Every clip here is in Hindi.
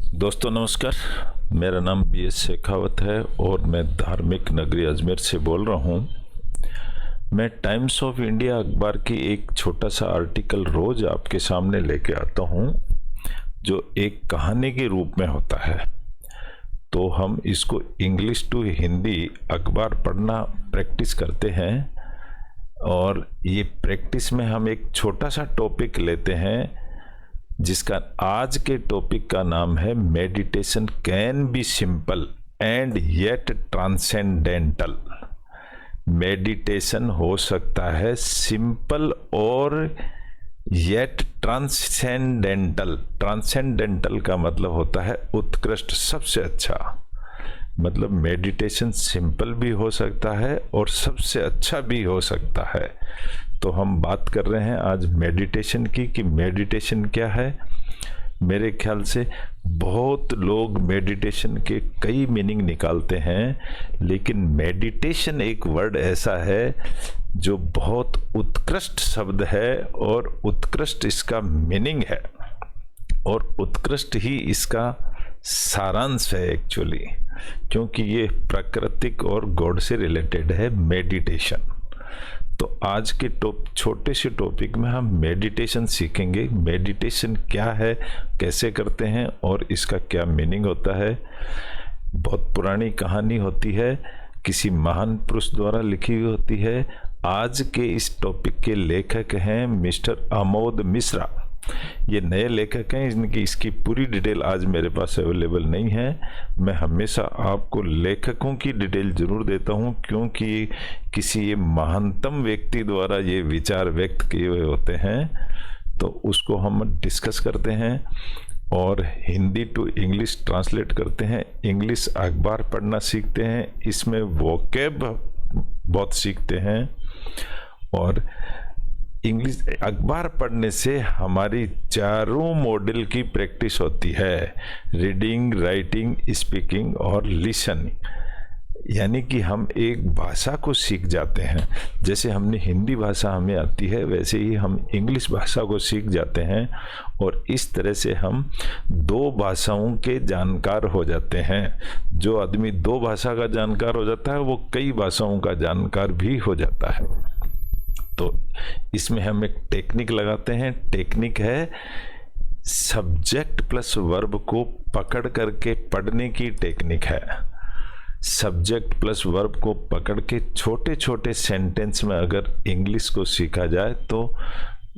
दोस्तों नमस्कार। मेरा नाम BS शेखावत है और मैं धार्मिक नगरी अजमेर से बोल रहा हूँ। मैं टाइम्स ऑफ इंडिया अखबार की एक छोटा सा आर्टिकल रोज़ आपके सामने लेके आता हूँ जो एक कहानी के रूप में होता है। तो हम इसको इंग्लिश टू हिंदी अखबार पढ़ना प्रैक्टिस करते हैं और ये प्रैक्टिस में हम एक छोटा सा टॉपिक लेते हैं जिसका आज के टॉपिक का नाम है meditation can be simple and yet transcendental. Meditation हो सकता है सिंपल और येट ट्रांसेंडेंटल। ट्रांसेंडेंटल का मतलब होता है उत्कृष्ट, सबसे अच्छा। मतलब मेडिटेशन सिंपल भी हो सकता है और सबसे अच्छा भी हो सकता है। तो हम बात कर रहे हैं आज मेडिटेशन की कि मेडिटेशन क्या है। मेरे ख्याल से बहुत लोग मेडिटेशन के कई मीनिंग निकालते हैं, लेकिन मेडिटेशन एक वर्ड ऐसा है जो बहुत उत्कृष्ट शब्द है और उत्कृष्ट इसका मीनिंग है और उत्कृष्ट ही इसका सारांश है एक्चुअली, क्योंकि ये प्राकृतिक और गॉड से रिलेटेड है मेडिटेशन। तो आज के छोटे से टॉपिक में हम मेडिटेशन सीखेंगे। मेडिटेशन क्या है, कैसे करते हैं और इसका क्या मीनिंग होता है। बहुत पुरानी कहानी होती है, किसी महान पुरुष द्वारा लिखी हुई होती है। आज के इस टॉपिक के लेखक हैं मिस्टर आमोद मिश्रा। ये नए लेखक हैं, इनकी इसकी पूरी डिटेल आज मेरे पास अवेलेबल नहीं है। मैं हमेशा आपको लेखकों की डिटेल जरूर देता हूँ, क्योंकि किसी ये महानतम व्यक्ति द्वारा ये विचार व्यक्त किए हुए होते हैं, तो उसको हम डिस्कस करते हैं और हिंदी टू इंग्लिश ट्रांसलेट करते हैं। इंग्लिश अखबार पढ़ना सीखते हैं, इसमें वोकैब बहुत सीखते हैं और इंग्लिश अखबार पढ़ने से हमारी चारों मॉडल की प्रैक्टिस होती है, रीडिंग, राइटिंग, स्पीकिंग और लिसनिंग। यानी कि हम एक भाषा को सीख जाते हैं। जैसे हमने हिंदी भाषा हमें आती है, वैसे ही हम इंग्लिश भाषा को सीख जाते हैं और इस तरह से हम दो भाषाओं के जानकार हो जाते हैं। जो आदमी दो भाषा का जानकार हो जाता है वो कई भाषाओं का जानकार भी हो जाता है। तो इसमें हम एक टेक्निक लगाते हैं। टेक्निक है सब्जेक्ट प्लस वर्ब को पकड़ करके पढ़ने की टेक्निक है। सब्जेक्ट प्लस वर्ब को पकड़ के छोटे छोटे सेंटेंस में अगर इंग्लिश को सीखा जाए तो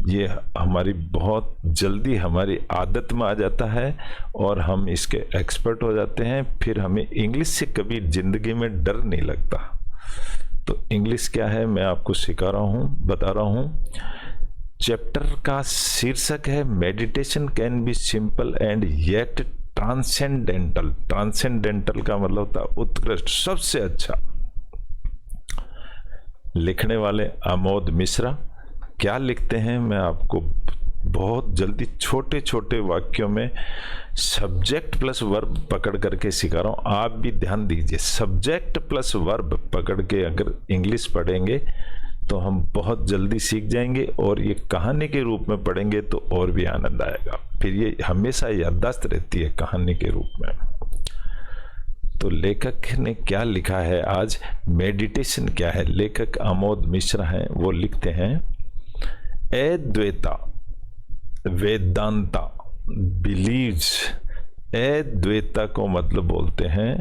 ये हमारी बहुत जल्दी हमारी आदत में आ जाता है और हम इसके एक्सपर्ट हो जाते हैं। फिर हमें इंग्लिश से कभी ज़िंदगी में डर नहीं लगता। तो इंग्लिश क्या है मैं आपको सिखा रहा हूँ, बता रहा हूँ। चैप्टर का शीर्षक है meditation can be simple and yet transcendental. Transcendental का मतलब होता है उत्कृष्ट, सबसे अच्छा। लिखने वाले आमोद मिश्रा। क्या लिखते हैं मैं आपको बहुत जल्दी छोटे छोटे वाक्यों में सब्जेक्ट प्लस वर्ब पकड़ करके सिखा रहा हूँ। आप भी ध्यान दीजिए, सब्जेक्ट प्लस वर्ब पकड़ के अगर इंग्लिश पढ़ेंगे तो हम बहुत जल्दी सीख जाएंगे और ये कहानी के रूप में पढ़ेंगे तो और भी आनंद आएगा। फिर ये हमेशा याददाश्त रहती है कहानी के रूप में। तो लेखक ने क्या लिखा है आज, मेडिटेशन क्या है। लेखक आमोद मिश्रा हैं, वो लिखते हैं अद्वैता वेदांता बिलीव्स। अद्वैता को मतलब बोलते हैं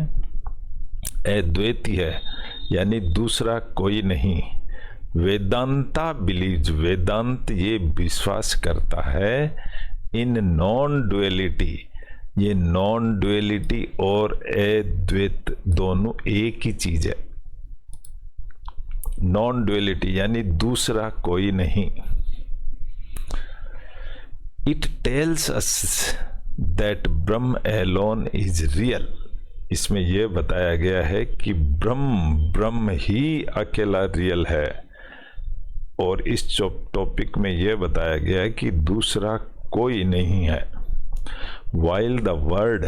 अद्वैती है, यानी दूसरा कोई नहीं। वेदांता बिलीव्स, वेदांत ये विश्वास करता है इन नॉन डुअलिटी। ये नॉन डुअलिटी और अद्वैत दोनों एक ही चीज है। नॉन डुअलिटी यानी दूसरा कोई नहीं। It tells us that Brahma alone is real। इसमें यह बताया गया है कि ब्रह्म ही अकेला रियल है। और इस टॉपिक में यह बताया गया है कि दूसरा कोई नहीं है। While the world,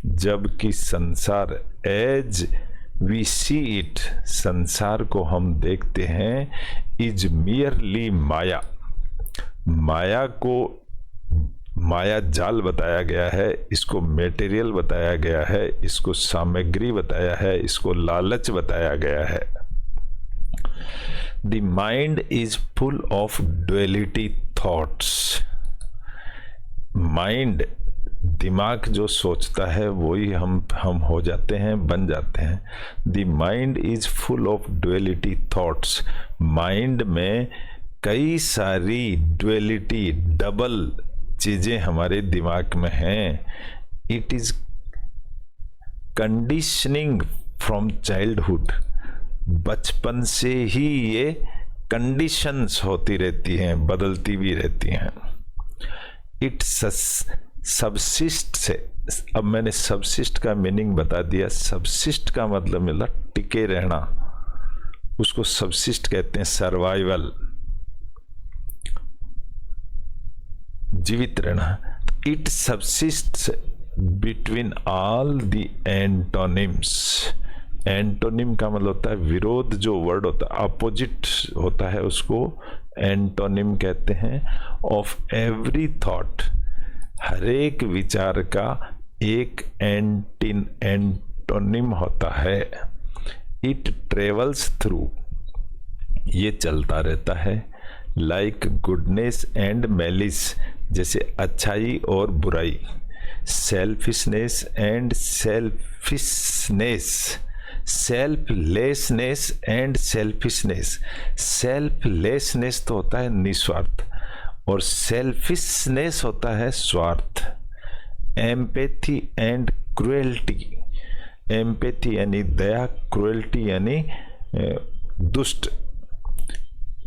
जबकि संसार, एज वी सी इट, संसार को हम देखते हैं, इज मियरली माया, माया को माया जाल बताया गया है, इसको मेटेरियल बताया गया है, इसको सामग्री बताया है, इसको लालच बताया गया है। The mind is full of duality thoughts. Mind, दिमाग जो सोचता है वही हम हो जाते हैं, बन जाते हैं। The mind is full of duality thoughts. Mind में कई सारी डुअलिटी, डबल चीजें हमारे दिमाग में हैं। It is conditioning from childhood. बचपन से ही ये कंडीशंस होती रहती हैं, बदलती भी रहती हैं। इट सबसिस्ट से, अब मैंने सबसिस्ट का मीनिंग बता दिया। सबसिस्ट का मतलब मिला टिके रहना, उसको सबसिस्ट कहते हैं, सर्वाइवल, जीवित रहना। It subsist between all the antonyms. Antonym का मतलब होता है विरोध, जो वर्ड होता है अपोजिट होता है, उसको एंटोनिम कहते हैं। ऑफ एवरी थॉट, हर एक विचार का एक एंटोनिम होता है। इट ट्रेवल्स थ्रू, ये चलता रहता है। लाइक गुडनेस एंड मैलिस, जैसे अच्छाई और बुराई। Selfishness and selfishness, selflessness and selfishness. Selflessness तो होता है निस्वार्थ, और सेल्फिशनेस होता है स्वार्थ। एम्पैथी एंड क्रुएल्टी, एम्पैथी यानी दया, क्रुएल्टी यानी दुष्ट।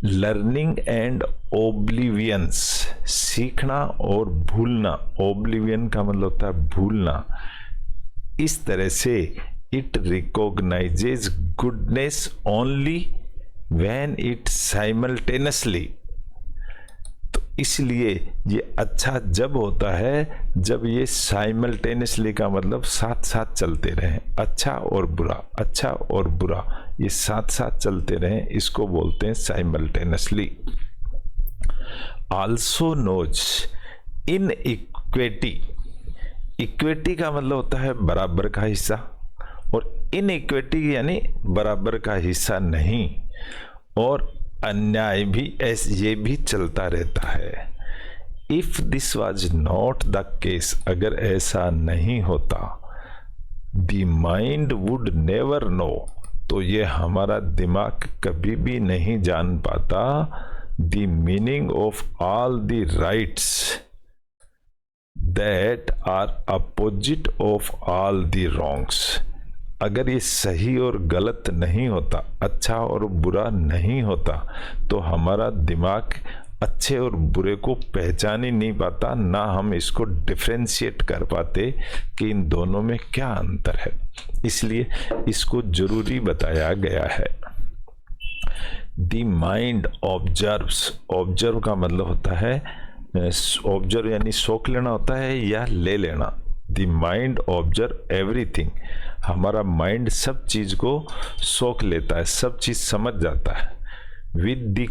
लर्निंग एंड ओब्लिवियंस, सीखना और भूलना। ओब्लिवियन का मतलब होता है भूलना। इस तरह से it recognises goodness only when it simultaneously, तो इसलिए ये अच्छा जब होता है जब ये साइमल्टेनियसली का मतलब साथ साथ चलते रहें। अच्छा और बुरा, अच्छा और बुरा, ये साथ साथ चलते रहें, इसको बोलते हैं simultaneously. Also knows in equity, equity का मतलब होता है बराबर का हिस्सा, और इन इक्विटी यानी बराबर का हिस्सा नहीं। और अन्याय भी ऐसे, ये भी चलता रहता है। If this was not the case, अगर ऐसा नहीं होता, the mind would never know, तो ये हमारा दिमाग कभी भी नहीं जान पाता the meaning of all the rights that are opposite of all the wrongs. अगर ये सही और गलत नहीं होता, अच्छा और बुरा नहीं होता, तो हमारा दिमाग अच्छे और बुरे को पहचान ही नहीं पाता, ना हम इसको डिफरेंशिएट कर पाते कि इन दोनों में क्या अंतर है। इसलिए इसको जरूरी बताया गया है। द माइंड ऑब्जर्व्स, ऑब्जर्व का मतलब होता है, ऑब्जर्व यानी सोख लेना होता है या ले लेना। द माइंड ऑब्जर्व एवरीथिंग, हमारा माइंड सब चीज को सोख लेता है, सब चीज समझ जाता है। With the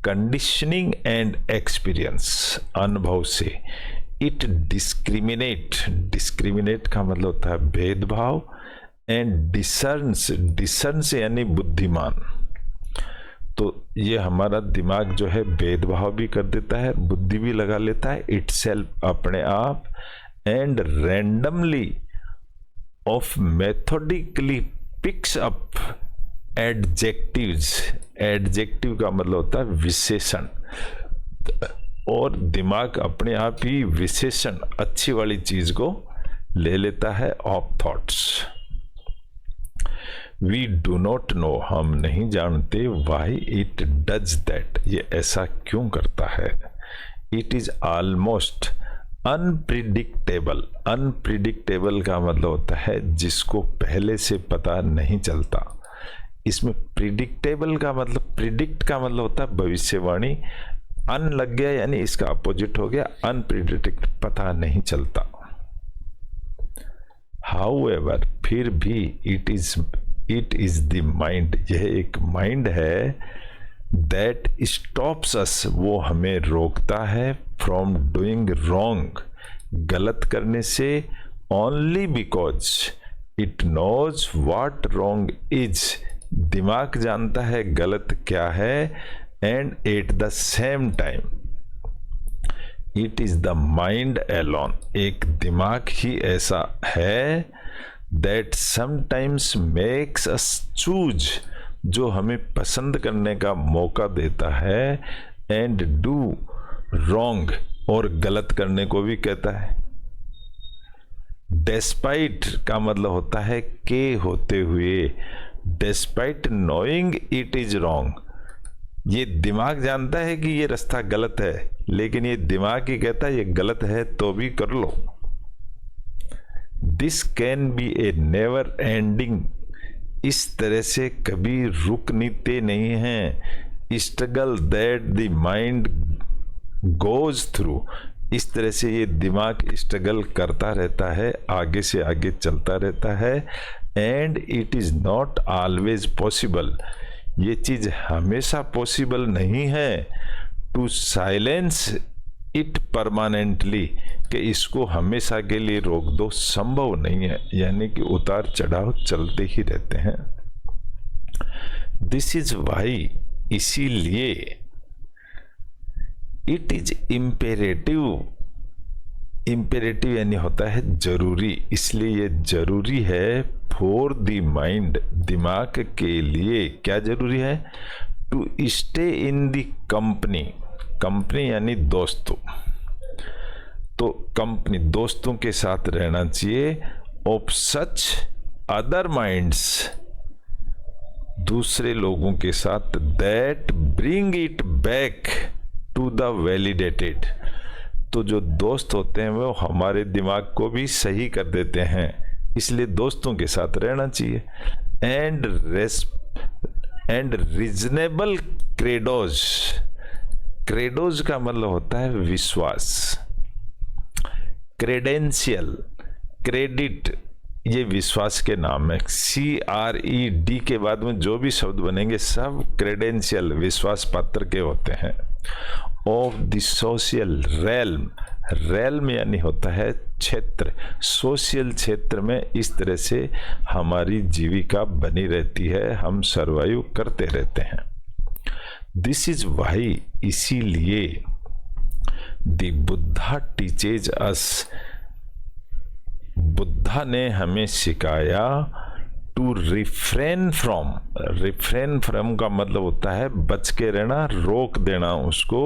conditioning and experience, अनुभव से। इट डिस्क्रिमिनेट, डिस्क्रिमिनेट का मतलब होता है भेदभाव, एंड डिसर्न्स, डिसर्न्स यानी बुद्धिमान। तो ये हमारा दिमाग जो है भेदभाव भी कर देता है, बुद्धि भी लगा लेता है, इटसेल्फ अपने आप, and randomly of methodically picks up adjectives. Adjective का मतलब होता है विशेषण, और दिमाग अपने आप ही विशेषण अच्छी वाली चीज को ले लेता है of thoughts. We do not know, हम नहीं जानते, वाई इट डज दैट, ये ऐसा क्यों करता है। It is almost unpredictable, unpredictable का मतलब होता है जिसको पहले से पता नहीं चलता। इसमें प्रिडिक्टेबल का मतलब, प्रिडिक्ट का मतलब होता है भविष्यवाणी, अन लग गया यानी इसका अपोजिट हो गया अनप्रिडिक्ट, पता नहीं चलता। हाउएवर, फिर भी इट इज द माइंड, यह एक माइंड है दैट स्टॉप्स अस, वो हमें रोकता है, फ्रॉम डूइंग रॉन्ग, गलत करने से, only because it knows what wrong is, दिमाग जानता है गलत क्या है, and at the same time it is the mind alone, एक दिमाग ही ऐसा है, that sometimes makes us choose, जो हमें पसंद करने का मौका देता है, एंड डू रॉन्ग, और गलत करने को भी कहता है। डेस्पाइट का मतलब होता है के होते हुए, despite knowing it is wrong, ये दिमाग जानता है कि ये रास्ता गलत है, लेकिन ये दिमाग ही कहता है ये गलत है तो भी कर लो। This can be a never ending, इस तरह से कभी रुकते नहीं हैं, struggle that the mind goes through, इस तरह से ये दिमाग स्ट्रगल करता रहता है, आगे से आगे चलता रहता है, and it is not always possible, ये चीज हमेशा पॉसिबल नहीं है, टू साइलेंस इट परमानेंटली, कि इसको हमेशा के लिए रोक दो, संभव नहीं है, यानी कि उतार चढ़ाव चलते ही रहते हैं। दिस इज वाई, इसीलिए, इट इज इम्पेरेटिव, इम्पेरेटिव यानी होता है जरूरी, इसलिए ये जरूरी है, फॉर द माइंड, दिमाग के लिए क्या जरूरी है, to stay in the company, company यानी दोस्तों, तो कंपनी दोस्तों के साथ रहना चाहिए, ऑफ सच अदर माइंड्स, दूसरे लोगों के साथ, that bring it back to the validated, तो जो दोस्त होते हैं वो हमारे दिमाग को भी सही कर देते हैं, इसलिए दोस्तों के साथ रहना चाहिए। एंड रीजनेबल क्रेडोज, क्रेडोज का मतलब होता है विश्वास, क्रेडेंशियल, क्रेडिट, ये विश्वास के नाम है, CRED के बाद में जो भी शब्द बनेंगे सब क्रेडेंशियल, विश्वास पात्र के होते हैं। Of the social realm, realm यानी होता है क्षेत्र, सोशल क्षेत्र में इस तरह से हमारी जीविका बनी रहती है, हम सर्वाइव करते रहते हैं। दिस इज वाई, इसीलिए, the Buddha teaches us, Buddha ने हमें सिखाया, to refrain from, refrain from का मतलब होता है बच के रहना, रोक देना उसको,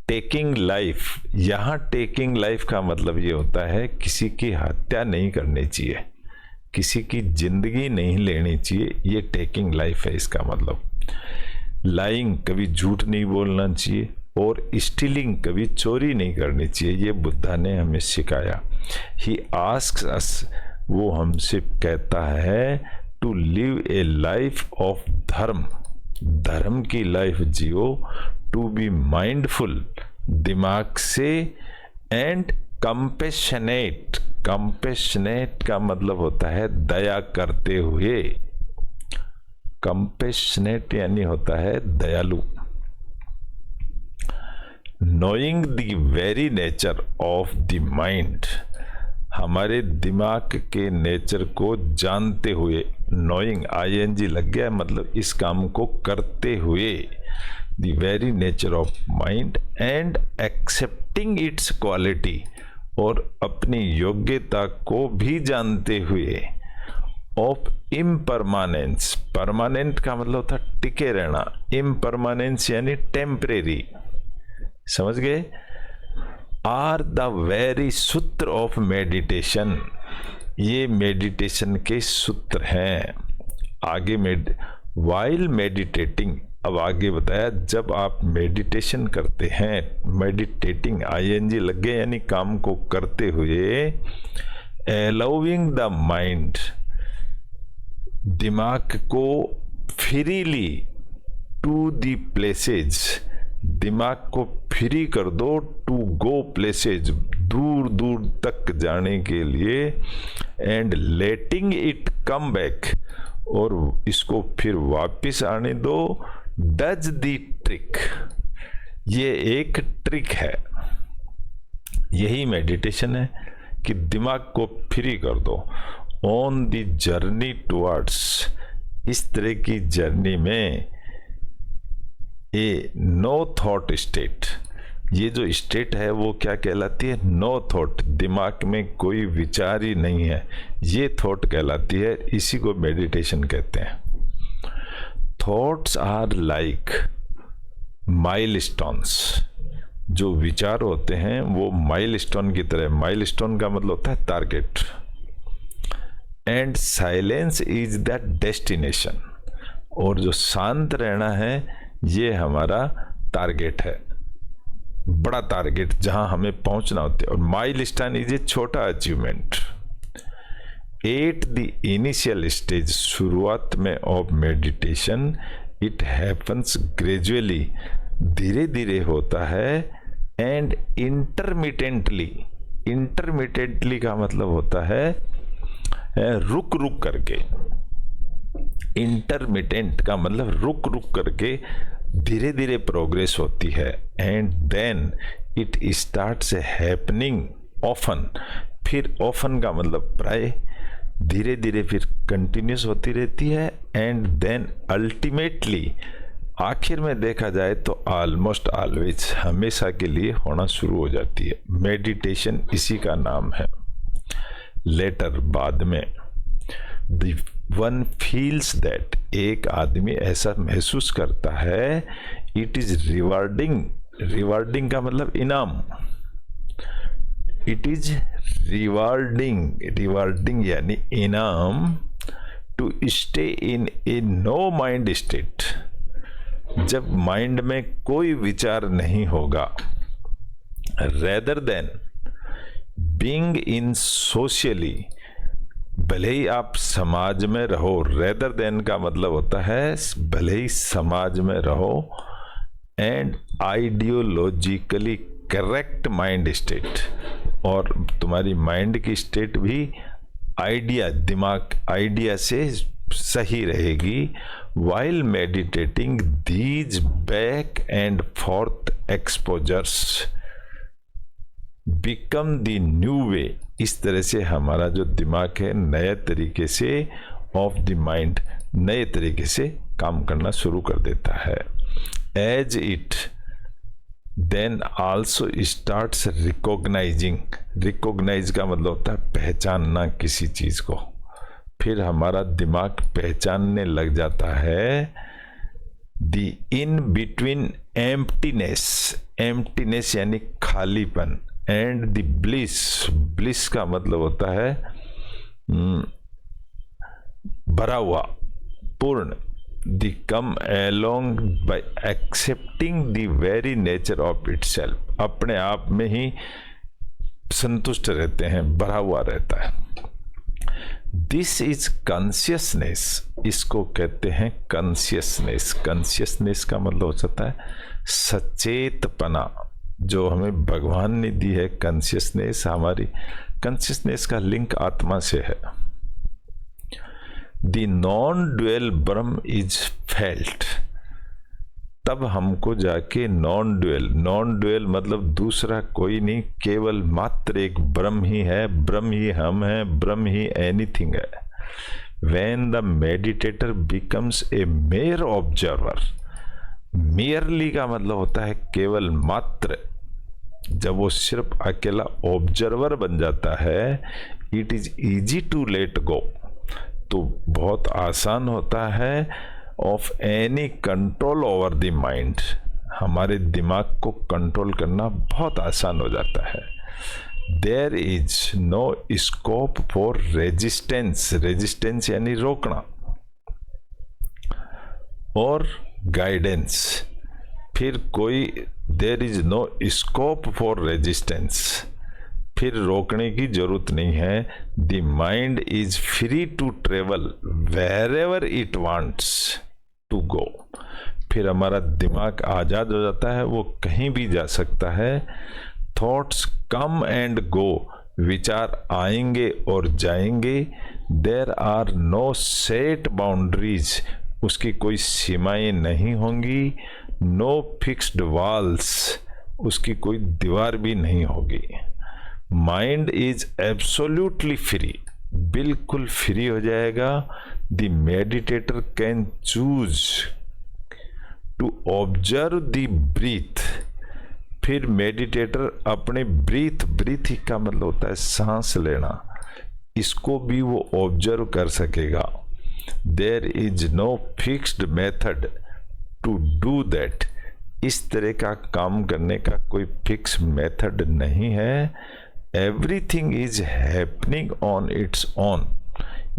टेकिंग लाइफ, यहाँ टेकिंग लाइफ का मतलब ये होता है किसी की हत्या नहीं करनी चाहिए, किसी की जिंदगी नहीं लेनी चाहिए, ये टेकिंग लाइफ है इसका मतलब। लाइंग, कभी झूठ नहीं बोलना चाहिए, और स्टीलिंग, कभी चोरी नहीं करनी चाहिए, ये बुद्धा ने हमें सिखाया। ही आस्क्स अस, वो हमसे कहता है, to live a life of dharma, धर्म की लाइफ जियो, टू बी माइंडफुल, दिमाग से, एंड कंपेशनेट, कंपेशनेट का मतलब होता है दया करते हुए, कंपेशनेट यानी होता है दयालु। Knowing the very nature of the mind, हमारे दिमाग के नेचर को जानते हुए, नोइंग ING लग गया, मतलब इस काम को करते हुए, the very nature of mind, and accepting it's quality, और अपनी योग्यता को भी जानते हुए, ऑफ इम्परमानेंस, परमानेंट का मतलब होता है टिके रहना, इम्परमानेंस यानी टेम्परेरी, समझ गए, आर द वेरी सूत्र ऑफ मेडिटेशन, ये मेडिटेशन के सूत्र हैं। आगे वाइल मेडिटेटिंग, अब आगे बताया जब आप मेडिटेशन करते हैं, मेडिटेटिंग ING लग गए यानी काम को करते हुए, अलाउइंग द माइंड, दिमाग को फ्रीली, टू दी प्लेसेज, दिमाग को फ्री कर दो, टू गो प्लेसेज, दूर दूर तक जाने के लिए, and letting it come back, और इसको फिर वापस आने दो, डज द ट्रिक, ये एक ट्रिक है, यही मेडिटेशन है कि दिमाग को फ्री कर दो ऑन द जर्नी टुवर्ड्स, इस तरह की जर्नी में ए नो थॉट स्टेट। ये जो स्टेट है वो क्या कहलाती है? नो थॉट, दिमाग में कोई विचार ही नहीं है, ये थॉट कहलाती है, इसी को मेडिटेशन कहते हैं। थॉट्स आर लाइक माइलस्टोन्स, जो विचार होते हैं वो माइलस्टोन की तरह, माइलस्टोन का मतलब होता है target, and silence is the destination, और जो शांत रहना है ये हमारा टारगेट है, बड़ा टारगेट जहां हमें पहुंचना होता है। और माइलस्टोन इज ए छोटा achievement. At the initial stage, शुरुआत में of meditation, it happens gradually, धीरे धीरे होता है, एंड इंटरमिटेंटली, इंटरमिटेंटली का मतलब होता है रुक रुक करके, इंटरमिटेंट का मतलब रुक रुक करके धीरे धीरे प्रोग्रेस होती है, and then it starts happening often, फिर ऑफन का मतलब प्राय, धीरे धीरे फिर कंटिन्यूस होती रहती है, एंड देन अल्टीमेटली, आखिर में देखा जाए तो ऑलमोस्ट ऑलवेज, हमेशा के लिए होना शुरू हो जाती है। मेडिटेशन इसी का नाम है। लेटर, बाद में, द वन फील्स दैट, एक आदमी ऐसा महसूस करता है, इट इज रिवार्डिंग, रिवार्डिंग का मतलब इनाम, इट इज रिवार्डिंग, रिवार्डिंग यानी इनाम, to stay in a no mind state, जब माइंड में कोई विचार नहीं होगा, rather than being in socially, भले ही आप समाज में रहो, रेदर देन का मतलब होता है भले ही समाज में रहो, and ideologically correct mind state, और तुम्हारी माइंड की स्टेट भी आइडिया, दिमाग आइडिया से सही रहेगी। While meditating these back and fourth exposures become the new way, इस तरह से हमारा जो दिमाग है नए तरीके से ऑफ द माइंड, नए तरीके से काम करना शुरू कर देता है। As it then also starts recognising, recognise का मतलब होता है पहचानना किसी चीज को, फिर हमारा दिमाग पहचानने लग जाता है the in between emptiness, emptiness यानी खालीपन, एंड द ब्लिस, ब्लिस का मतलब होता है भरा हुआ, पूर्ण, the come along bye accepting the very nature of itself, अपने आप में ही संतुष्ट रहते हैं, भरा हुआ रहता है। दिस इज कॉन्शियसनेस, इसको कहते हैं कॉन्शियसनेस। कॉन्शियसनेस का मतलब हो सकता है सचेतपना, जो हमें भगवान ने दी है कॉन्शियसनेस, हमारी कॉन्शियसनेस का लिंक आत्मा से है। The non dual Brahma is felt, तब हमको जाके नॉन ड्यूअल, नॉन ड्यूअल मतलब दूसरा कोई नहीं, केवल मात्र एक ब्रह्म ही है, ब्रह्म ही हम हैं, ब्रह्म ही एनीथिंग है। When the meditator becomes a mayor observer, merely का मतलब होता है केवल मात्र, जब वो सिर्फ अकेला ऑब्जर्वर बन जाता है, it is easy to let go, तो बहुत आसान होता है of any control over the mind, हमारे दिमाग को कंट्रोल करना बहुत आसान हो जाता है। There is no scope for resistance, resistance यानी रोकना, और गाइडेंस, फिर कोई, there is no scope for resistance, फिर रोकने की जरूरत नहीं है। The mind is free to travel wherever it wants to go, फिर हमारा दिमाग आज़ाद हो जाता है, वो कहीं भी जा सकता है। थॉट्स कम एंड गो, विचार आएंगे और जाएंगे। There are no set boundaries, उसकी कोई सीमाएं नहीं होंगी, नो फिक्स्ड वॉल्स, उसकी कोई दीवार भी नहीं होगी। माइंड इज एब्सोल्युटली फ्री, बिल्कुल फ्री हो जाएगा। The meditator can choose to observe the breath, फिर मेडिटेटर अपने ब्रीथ ही का मतलब होता है सांस लेना, इसको भी वो ऑब्जर्व कर सकेगा। There is no fixed method to do that, इस तरह का काम करने का कोई फिक्स मेथड नहीं है। Everything is happening on its own,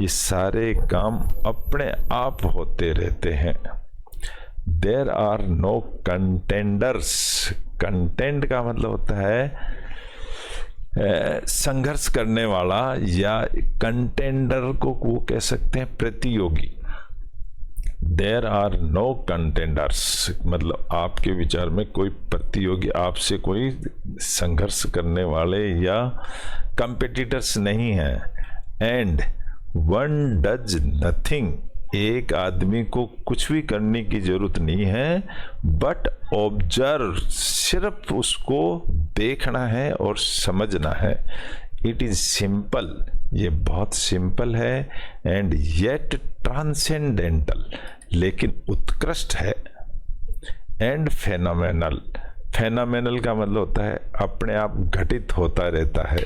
ये सारे काम अपने आप होते रहते हैं। There are no contenders, content का मतलब होता है संघर्ष करने वाला, या कंटेंडर को वो कह सकते हैं प्रतियोगी। देर आर नो कंटेंडर्स मतलब आपके विचार में कोई प्रतियोगी, आपसे कोई संघर्ष करने वाले या कंपेटिटर्स नहीं है। एंड वन डज नथिंग, एक आदमी को कुछ भी करने की जरूरत नहीं है, बट ऑब्जर्व, सिर्फ उसको देखना है और समझना है। इट इज सिंपल, ये बहुत सिंपल है, एंड येट ट्रांसेंडेंटल, लेकिन उत्कृष्ट है। एंड फेनोमेनल, फेनोमेनल का मतलब होता है अपने आप घटित होता रहता है।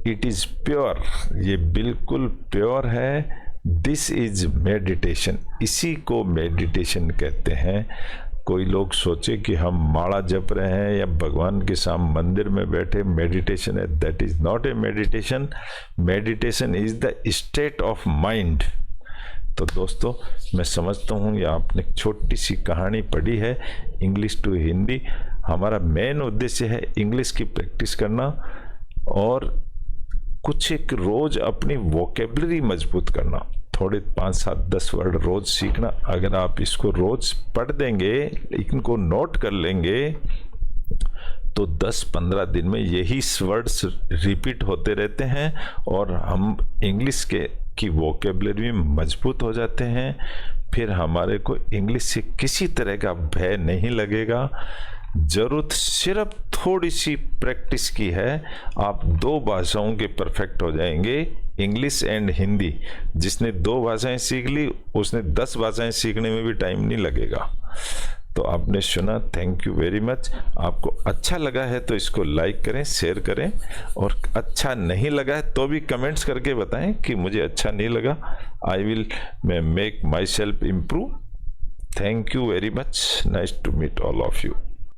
इट इज प्योर, ये बिल्कुल प्योर है। दिस इज मेडिटेशन, इसी को मेडिटेशन कहते हैं। कोई लोग सोचे कि हम माला जप रहे हैं या भगवान के सामने मंदिर में बैठे मेडिटेशन है, that is not a meditation. Meditation is the state of mind. तो दोस्तों, मैं समझता हूँ ये आपने छोटी सी कहानी पढ़ी है इंग्लिश टू हिंदी। हमारा मेन उद्देश्य है इंग्लिश की प्रैक्टिस करना और कुछ एक रोज अपनी वोकेबलरी मजबूत करना, थोड़े 5, 7, 10 वर्ड रोज सीखना। अगर आप इसको रोज पढ़ देंगे, इनको नोट कर लेंगे, तो 10-15 दिन में यही वर्ड्स रिपीट होते रहते हैं और हम इंग्लिश की वोकेबलरी में मजबूत हो जाते हैं। फिर हमारे को इंग्लिश से किसी तरह का भय नहीं लगेगा। जरूरत सिर्फ थोड़ी सी प्रैक्टिस की है, आप 2 भाषाओं के परफेक्ट हो जाएंगे, इंग्लिश एंड हिंदी। जिसने 2 भाषाएं सीख ली उसने 10 भाषाएं सीखने में भी टाइम नहीं लगेगा। तो आपने सुना, थैंक यू वेरी मच। आपको अच्छा लगा है तो इसको लाइक करें, शेयर करें, और अच्छा नहीं लगा है तो भी कमेंट्स करके बताएं कि मुझे अच्छा नहीं लगा। I will make myself improve. Thank you very much, nice to meet all of you.